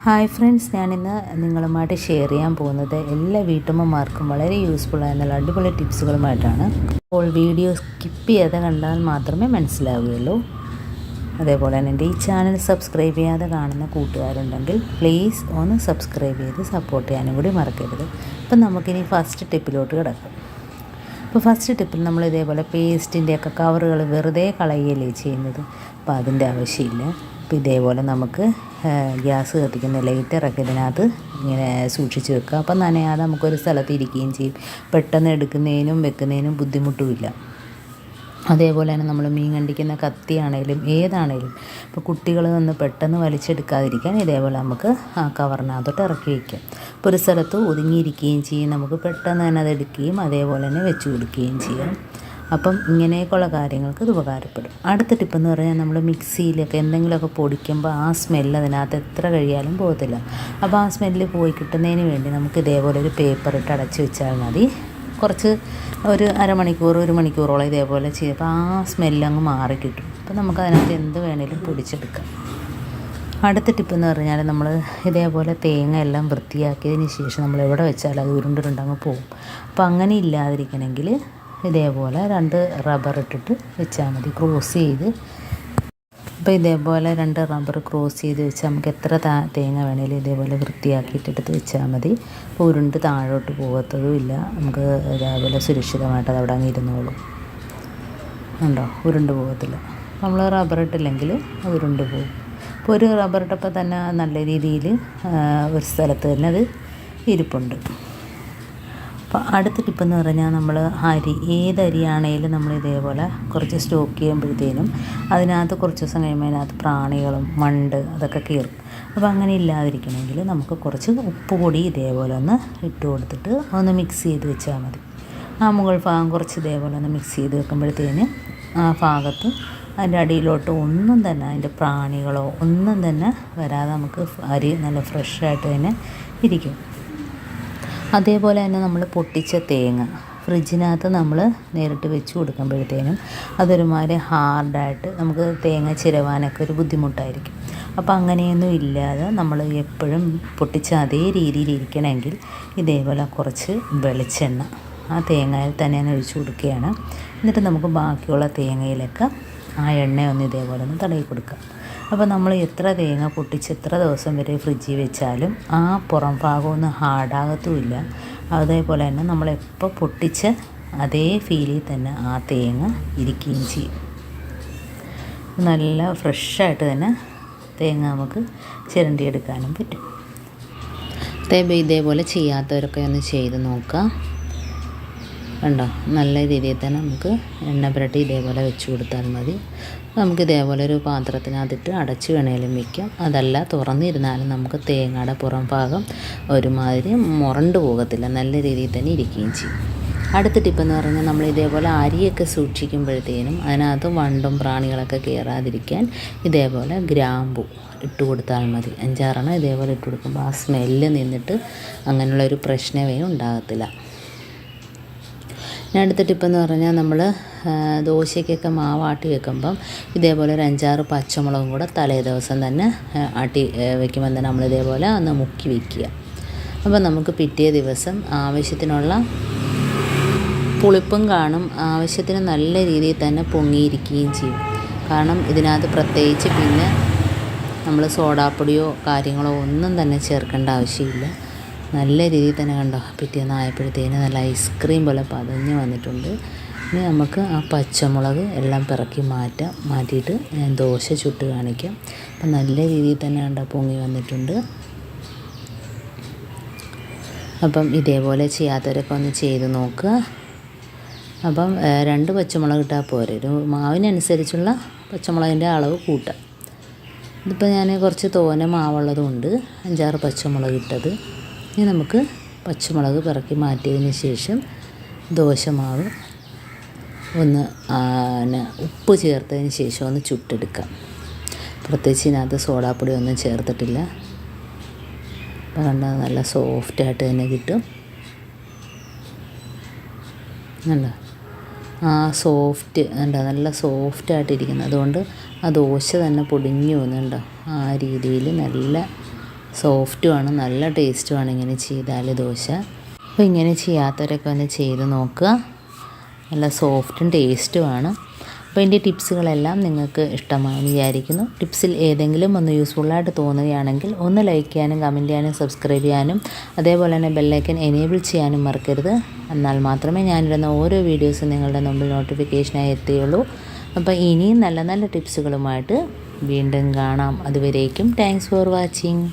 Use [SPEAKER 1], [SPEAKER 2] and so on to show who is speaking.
[SPEAKER 1] Hi friends, ഞാനിന്ന് നിങ്ങളുമായിട്ട് share ചെയ്യാൻ പോകുന്നത് എല്ലാ വീട്ടമ്മമാർക്കും വളരെ യൂസ്ഫുൾ ആയിരുന്ന അടിപൊളി ടിപ്സുകളുമായിട്ടാണ്. അപ്പോൾ വീഡിയോ സ്കിപ്പ് ചെയ്യാതെ കണ്ടാൽ മാത്രമേ മനസ്സിലാവുകയുള്ളൂ. അതേപോലെ തന്നെ എൻ്റെ ഈ ചാനൽ സബ്സ്ക്രൈബ് ചെയ്യാതെ കാണുന്ന കൂട്ടുകാരുണ്ടെങ്കിൽ പ്ലീസ് ഒന്ന് സബ്സ്ക്രൈബ് ചെയ്ത് സപ്പോർട്ട് ചെയ്യാനും കൂടി മറക്കരുത്. അപ്പം നമുക്കിനി ഫസ്റ്റ് ടിപ്പിലോട്ട് കിടക്കാം. അപ്പോൾ ഫസ്റ്റ് ടിപ്പിൽ നമ്മൾ ഇതേപോലെ പേസ്റ്റിൻ്റെയൊക്കെ കവറുകൾ വെറുതെ കളയുകയല്ലേ ചെയ്യുന്നത്. അപ്പോൾ അതിൻ്റെ ആവശ്യമില്ല. അപ്പോൾ ഇതേപോലെ നമുക്ക് ഗ്യാസ് കത്തിക്കുന്ന ലൈറ്ററൊക്കെ ഇതിനകത്ത് ഇങ്ങനെ സൂക്ഷിച്ച് വെക്കുക. അപ്പം നനയാതെ നമുക്കൊരു സ്ഥലത്ത് ഇരിക്കുകയും ചെയ്യും. പെട്ടെന്ന് എടുക്കുന്നതിനും വെക്കുന്നതിനും ബുദ്ധിമുട്ടുമില്ല. അതേപോലെ തന്നെ നമ്മൾ മീൻ കണ്ടിക്കുന്ന കത്തിയാണേലും ഏതാണേലും ഇപ്പോൾ കുട്ടികൾ നിന്ന് പെട്ടെന്ന് വലിച്ചെടുക്കാതിരിക്കാൻ ഇതേപോലെ നമുക്ക് ആ കവറിനകത്തോട്ട് ഇറക്കി വയ്ക്കാം. ഇപ്പോൾ ഒരു സ്ഥലത്ത് ഒതുങ്ങിയിരിക്കുകയും ചെയ്യും. നമുക്ക് പെട്ടെന്ന് തന്നെ അത് എടുക്കുകയും അതേപോലെ തന്നെ വെച്ച് കൊടുക്കുകയും ചെയ്യാം. അപ്പം ഇങ്ങനെയൊക്കെയുള്ള കാര്യങ്ങൾക്ക് ഇത് ഉപകാരപ്പെടും. അടുത്ത ടിപ്പെന്ന് പറഞ്ഞാൽ നമ്മൾ മിക്സിയിലൊക്കെ എന്തെങ്കിലുമൊക്കെ പൊടിക്കുമ്പോൾ ആ സ്മെല്ല് അതിനകത്ത് എത്ര കഴിയാലും പോകത്തില്ല. അപ്പോൾ ആ സ്മെല്ല് പോയി കിട്ടുന്നതിന് വേണ്ടി നമുക്ക് ഇതേപോലെ ഒരു പേപ്പർ ഇട്ട് അടച്ച് വെച്ചാൽ മതി. കുറച്ച് ഒരു അരമണിക്കൂർ 1 മണിക്കൂറോളം ഇതേപോലെ ചെയ്യുമ്പോൾ ആ സ്മെല്ലങ്ങ് മാറിക്കിട്ടും. അപ്പോൾ നമുക്ക് അതിനകത്ത് എന്ത് വേണേലും പൊടിച്ചെടുക്കാം. അടുത്ത ടിപ്പെന്ന് പറഞ്ഞാൽ നമ്മൾ ഇതേപോലെ തേങ്ങ എല്ലാം വൃത്തിയാക്കിയതിന് ശേഷം നമ്മൾ എവിടെ വെച്ചാലും അത് ഉരുണ്ടുരുണ്ടങ്ങ് പോകും. അപ്പോൾ അങ്ങനെ ഇല്ലാതിരിക്കണമെങ്കിൽ ഇതേപോലെ 2 റബ്ബർ ഇട്ടിട്ട് വെച്ചാൽ മതി, ക്രോസ് ചെയ്ത്. അപ്പോൾ ഇതേപോലെ 2 റബ്ബർ ക്രോസ് ചെയ്ത് വെച്ചാൽ നമുക്ക് എത്ര തേങ്ങ വേണേലും ഇതേപോലെ വൃത്തിയാക്കിയിട്ടെടുത്ത് വെച്ചാൽ മതി. അപ്പോൾ ഉരുണ്ട് താഴോട്ട് പോകത്തതും ഇല്ല. നമുക്ക് ഇതേപോലെ സുരക്ഷിതമായിട്ട് അത് അവിടെ അങ്ങ് ഇരുന്നോളും. ഉണ്ടോ, ഉരുണ്ട് പോകത്തില്ല. നമ്മൾ റബ്ബർ ഇട്ടില്ലെങ്കിൽ അത് ഉരുണ്ട് പോകും. ഇപ്പോൾ ഒരു റബ്ബർ ഇട്ടപ്പോൾ തന്നെ നല്ല രീതിയിൽ ഒരു സ്ഥലത്ത് തന്നെ അത് ഇരിപ്പുണ്ട്. അപ്പോൾ അടുത്ത ടിപ്പെന്ന് പറഞ്ഞാൽ നമ്മൾ ഏതരിയാണേലും നമ്മൾ ഇതേപോലെ കുറച്ച് സ്റ്റോക്ക് ചെയ്യുമ്പോഴത്തേനും അതിനകത്ത് കുറച്ച് ദിവസം കഴിയുമ്പോൾ അതിനകത്ത് പ്രാണികളും മണ്ട് അതൊക്കെ കയറും. അപ്പോൾ അങ്ങനെ ഇല്ലാതിരിക്കണമെങ്കിൽ നമുക്ക് കുറച്ച് ഉപ്പ് പൊടി ഇതേപോലെ ഒന്ന് ഇട്ട് കൊടുത്തിട്ട് ഒന്ന് മിക്സ് ചെയ്ത് വെച്ചാൽ മതി. ആ മുകൾ ഭാഗം കുറച്ച് ഇതേപോലെ ഒന്ന് മിക്സ് ചെയ്ത് വെക്കുമ്പോഴത്തേന് ആ ഭാഗത്ത് അതിൻ്റെ അടിയിലോട്ട് ഒന്നും തന്നെ അതിൻ്റെ പ്രാണികളോ ഒന്നും തന്നെ വരാതെ നമുക്ക് അരി നല്ല ഫ്രഷായിട്ട് തന്നെ ഇരിക്കും. അതേപോലെ തന്നെ നമ്മൾ പൊട്ടിച്ച തേങ്ങ ഫ്രിഡ്ജിനകത്ത് നമ്മൾ നേരിട്ട് വെച്ച് കൊടുക്കുമ്പോഴത്തേനും അതൊരുമാതിരി ഹാർഡായിട്ട് നമുക്ക് തേങ്ങ ചിരവാനൊക്കെ ഒരു ബുദ്ധിമുട്ടായിരിക്കും. അപ്പോൾ അങ്ങനെയൊന്നും ഇല്ലാതെ നമ്മൾ എപ്പോഴും പൊട്ടിച്ച അതേ രീതിയിൽ ഇരിക്കണമെങ്കിൽ ഇതേപോലെ കുറച്ച് വെളിച്ചെണ്ണ ആ തേങ്ങയിൽ തന്നെ ഒഴിച്ച് കൊടുക്കുകയാണ്. എന്നിട്ട് നമുക്ക് ബാക്കിയുള്ള തേങ്ങയിലൊക്കെ ആ എണ്ണയൊന്ന് ഇതേപോലെ ഒന്ന് തടവി കൊടുക്കാം. അപ്പോൾ നമ്മൾ എത്ര തേങ്ങ പൊട്ടിച്ച് എത്ര ദിവസം വരെ ഫ്രിഡ്ജിൽ വെച്ചാലും ആ പുറം ഭാഗമൊന്നും ഹാർഡാകത്തുമില്ല. അതേപോലെ തന്നെ നമ്മളെപ്പോൾ പൊട്ടിച്ച അതേ ഫീലിൽ തന്നെ ആ തേങ്ങ ഇരിക്കുകയും ചെയ്യും. നല്ല ഫ്രഷായിട്ട് തന്നെ തേങ്ങ നമുക്ക് ചിരണ്ടിയെടുക്കാനും പറ്റും. ഇതേപോലെ ചെയ്യാത്തവരൊക്കെ ഒന്ന് ചെയ്ത് നോക്കാം. കണ്ടോ, നല്ല രീതിയിൽ തന്നെ നമുക്ക് എണ്ണ പുരട്ടി ഇതേപോലെ വെച്ച് കൊടുത്താൽ മതി. നമുക്ക് ഇതേപോലെ ഒരു പാത്രത്തിനകത്തിട്ട് അടച്ച് വേണേലും വയ്ക്കാം. അതല്ല തുറന്നിരുന്നാലും നമുക്ക് തേങ്ങയുടെ പുറം ഭാഗം ഒരുമാതിരി മുരണ്ട് പോകത്തില്ല, നല്ല രീതിയിൽ തന്നെ ഇരിക്കുകയും ചെയ്യും. അടുത്ത ടിപ്പെന്ന് പറഞ്ഞാൽ നമ്മൾ ഇതേപോലെ അരിയൊക്കെ സൂക്ഷിക്കുമ്പോഴത്തേനും അതിനകത്ത് വണ്ടും പ്രാണികളൊക്കെ കയറാതിരിക്കാൻ ഇതേപോലെ ഗ്രാമ്പു ഇട്ട് കൊടുത്താൽ മതി. 5-6 ഇതേപോലെ ഇട്ട് കൊടുക്കുമ്പോൾ ആ സ്മെല്ല് നിന്നിട്ട് അങ്ങനെയുള്ളൊരു പ്രശ്നമേ ഉണ്ടാകത്തില്ല. അടുത്ത ടിപ്പെന്ന് പറഞ്ഞാൽ നമ്മൾ ദോശയ്ക്കൊക്കെ മാവ് ആട്ടി വെക്കുമ്പം ഇതേപോലെ ഒരു 5-6 പച്ചമുളകും കൂടെ തലേ ദിവസം തന്നെ ആട്ടി വെക്കുമ്പോൾ തന്നെ നമ്മൾ ഇതേപോലെ ഒന്ന് മുക്കി വയ്ക്കുക. അപ്പോൾ നമുക്ക് പിറ്റേ ദിവസം ആവശ്യത്തിനുള്ള പുളിപ്പും കാണും, ആവശ്യത്തിന് നല്ല രീതിയിൽ തന്നെ പൊങ്ങിയിരിക്കുകയും ചെയ്യും. കാരണം ഇതിനകത്ത് പ്രത്യേകിച്ച് പിന്നെ നമ്മൾ സോഡാപ്പൊടിയോ കാര്യങ്ങളോ ഒന്നും തന്നെ ചേർക്കേണ്ട ആവശ്യമില്ല. നല്ല രീതിയിൽ തന്നെ കണ്ടോ, പിറ്റേന്ന് ആയപ്പോഴത്തേന് നല്ല ഐസ്ക്രീം പോലെ പതഞ്ഞ് വന്നിട്ടുണ്ട്. ഇനി നമുക്ക് ആ പച്ചമുളക് എല്ലാം പിറക്കി മാറ്റിയിട്ട് ഞാൻ ദോശ ചുട്ട് കാണിക്കാം. അപ്പം നല്ല രീതിയിൽ തന്നെ കണ്ടോ പൊങ്ങി വന്നിട്ടുണ്ട്. അപ്പം ഇതേപോലെ ചെയ്യാത്തവരൊക്കെ ഒന്ന് ചെയ്ത് നോക്കുക. അപ്പം 2 പച്ചമുളക് ഇട്ടാൽ പോരെ, ഒരു മാവിനനുസരിച്ചുള്ള പച്ചമുളകിൻ്റെ അളവ് കൂട്ടാം. ഇതിപ്പോൾ ഞാൻ കുറച്ച് തോനെ മാവുള്ളത് കൊണ്ട് 5-6 പച്ചമുളക് ഇട്ടത്. ഇനി നമുക്ക് പച്ചമുളക് പിറക്കി മാറ്റിയതിന് ശേഷം ദോശമാവ് ഒന്ന് ഉപ്പ് ചേർത്തതിന് ശേഷം ഒന്ന് ചുട്ടെടുക്കാം. പ്രത്യേകിച്ച് ഇതിനകത്ത് സോഡാപ്പൊടി ഒന്നും ചേർത്തിട്ടില്ല. അപ്പോൾ കണ്ടാൽ നല്ല സോഫ്റ്റായിട്ട് തന്നെ കിട്ടും. കണ്ടോ, ആ സോഫ്റ്റ് കണ്ടോ, നല്ല സോഫ്റ്റായിട്ടിരിക്കുന്നത്. അതുകൊണ്ട് ആ ദോശ തന്നെ പൊടിഞ്ഞു പോകുന്നുണ്ടോ, ആ രീതിയിൽ നല്ല സോഫ്റ്റുമാണ്, നല്ല ടേസ്റ്റുമാണ് ഇങ്ങനെ ചെയ്താൽ ദോശ. അപ്പോൾ ഇങ്ങനെ ചെയ്യാത്തവരൊക്കെ ഒന്ന് ചെയ്ത് നോക്കുക. നല്ല സോഫ്റ്റും ടേസ്റ്റുമാണ്. അപ്പോൾ എൻ്റെ ടിപ്സുകളെല്ലാം നിങ്ങൾക്ക് ഇഷ്ടമാണെന്ന് വിചാരിക്കുന്നു. ടിപ്സിൽ ഏതെങ്കിലും ഒന്ന് യൂസ്ഫുള്ളായിട്ട് തോന്നുകയാണെങ്കിൽ ഒന്ന് ലൈക്ക് ചെയ്യാനും കമൻറ്റ് ചെയ്യാനും സബ്സ്ക്രൈബ് ചെയ്യാനും അതേപോലെ തന്നെ ബെല്ലൈക്കൻ എനേബിൾ ചെയ്യാനും മറക്കരുത്. എന്നാൽ മാത്രമേ ഞാനിടുന്ന ഓരോ വീഡിയോസും നിങ്ങളുടെ മുമ്പിൽ നോട്ടിഫിക്കേഷനായി എത്തുകയുള്ളൂ. അപ്പോൾ ഇനിയും നല്ല നല്ല ടിപ്സുകളുമായിട്ട് വീണ്ടും കാണാം. അതുവരേക്കും താങ്ക്സ് ഫോർ വാച്ചിങ്.